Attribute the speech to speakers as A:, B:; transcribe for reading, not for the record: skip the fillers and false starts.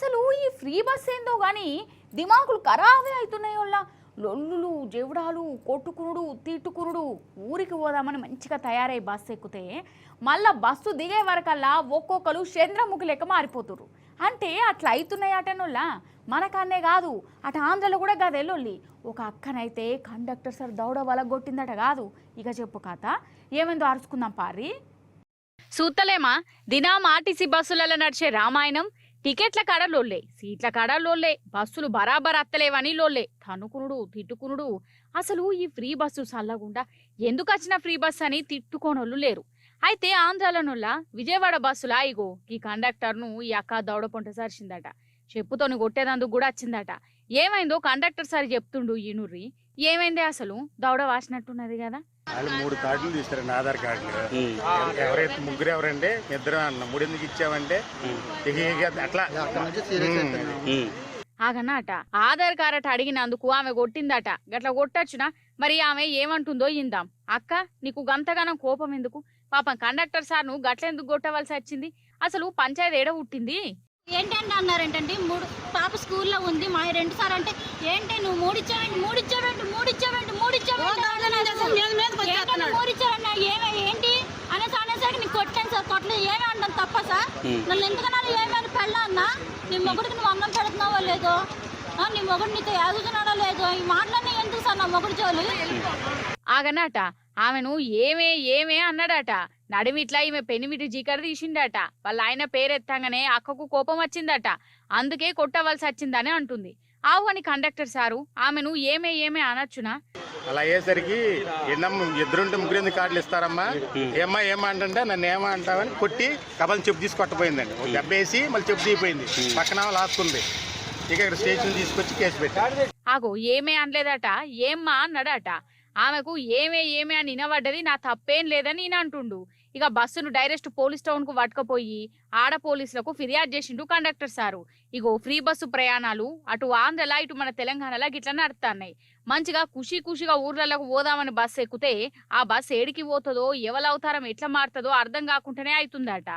A: అసలు ఈ free bus ఏందో గాని దిమాకులు ఖరాబే అవుతున్నాయోళ్ళ. లొల్లులు జెవడాలు కొట్టుకునుడు తిట్టుకునుడు. ఊరికి పోదామని మంచిగా తయారై బస్సు ఎక్కితే మళ్ళా బస్సు దిగే వరకల్లా ఒక్కొక్కరు చంద్రముఖి లెక్క మారిపోతురు. అంటే అట్లా అవుతున్నాయి అటనోళ్ళ. మనకన్నే కాదు అటు ఆంధ్రలో కూడా గదే లొల్లి. ఒక అక్కనైతే కండక్టర్ సార్ దౌడ వలగొట్టిందట కాదు. ఇక చెప్పు కథ ఏమైందో అరుచుకుందాం పారి. సూతలేమా దినం ఆర్టీసీ బస్సులలో నడిచే రామాయణం. టికెట్ల కాడ లోల్లే, సీట్ల కాడ లోల్లే, బస్సులు బరాబర్ అత్తలేవని లోల్లే, తనుకునుడు తిట్టుకునుడు. అసలు ఈ ఫ్రీ బస్సు సల్లగుండా ఎందుకు వచ్చిన ఫ్రీ బస్ అని తిట్టుకోనోళ్ళు లేరు. అయితే ఆంధ్రాలనొల్ల విజయవాడ బస్సులా ఇగో ఈ కండక్టర్ను ఈ అక్క దౌడ పొంట సరిచిందట. చెప్పుతోని కొట్టేదందుకు కూడా వచ్చిందట. ఏమైందో కండక్టర్ సార్ చెప్తుండు ఈనుర్రి. ఏమైంది అసలు దౌడ వాసినట్టున్నది కదా.
B: వాళ్ళు 3 కార్డులు తీస్తారండి, ఆధార్ కార్డులు. ఎవరైతే ముగ్గురు ఎవరండి, ఇద్దరు అన్న 3 ఎందుకు ఇచ్చామంటే అట్లా
A: ఆగన్నట ఆధార్ కార్డు అడిగినందుకు ఆమె కొట్టిందట. గట్లా కొట్టచ్చునా మరి ఆమె ఏమంటుందో ఇందాం. అక్క నీకు గంతగానం కోపం ఎందుకు? పాపం కండక్టర్ సార్ను గట్లెందుకు కొట్టవలసి వచ్చింది? అసలు పంచాయతీ ఏడ పుట్టింది?
C: ఏంటంటే అన్నారేంటంటే 3 పాప స్కూల్లో ఉంది మా 2 సార్ అంటే ఏంటి నువ్వు 3 ఇచ్చావంటే ఏంటి అనేసరికి నీకు కొట్టాను సార్. కొట్టలేదు ఏమి అంటాను తప్ప సార్? నన్ను ఎందుకన్నా ఏమైనా పెళ్ళా అన్నా నీ మొగుడికి నువ్వు అన్నం పెడుతున్నావో లేదో, నీ మొగుడు నీతో ఎదుగుతున్నాడో లేదో, ఈ మాటలన్నీ ఎందుకు సార్ నా మొగుడు జోలి?
A: ఆగనట ఆమెను ఏమే అన్నాడట. నడిమిట్లా ఈమె పెనిమిటి జీకర తీసిండట. వాళ్ళ ఆయన పేరెత్తంగానే అక్కకు కోపం వచ్చిందట. అందుకే కొట్టవలసి వచ్చిందని అంటుంది. ఆవు అని కండక్టర్ సారు ఆమెను ఏమే అనొచ్చునా?
B: అలా అయ్యేసరికి ఇద్దరుంటే 3 ఎందుకు కార్డులు ఇస్తారమ్మా, ఏమా అంటే నన్ను ఏమా అంటావని కొట్టి కబల్ చెప్పు తీసి కొట్టపోయిందండి. దెబ్బ వేసి మళ్ళీ చెప్పు తీయిపోయింది. పక్కన లాక్కుంది. ఇక ఇక్కడ స్టేషన్ తీసుకొచ్చి కేసు పెట్టారు.
A: ఆగో ఏమే అనలేదట, ఏమ్మా అన్నాడట. ఆమెకు ఏమే అని వినబడ్డది. నా తప్పేం లేదని ఈయన అంటుండు. ఇక బస్సును డైరెక్ట్ పోలీస్ టౌన్ కు పట్టుకపోయి ఆడ పోలీసులకు ఫిర్యాదు చేసిండు కండక్టర్ సారు. ఇగో ఫ్రీ బస్సు ప్రయాణాలు అటు ఆంధ్రలా ఇటు మన తెలంగాణలా గిట్లా నడుతున్నాయి. మంచిగా ఖుషిగా ఊర్లకు పోదామని బస్సు ఎక్కితే ఆ బస్సు ఏడికి పోతుందో ఎవల అవతారం ఎట్లా మారుతుందో అర్థం కాకుండానే అవుతుందట.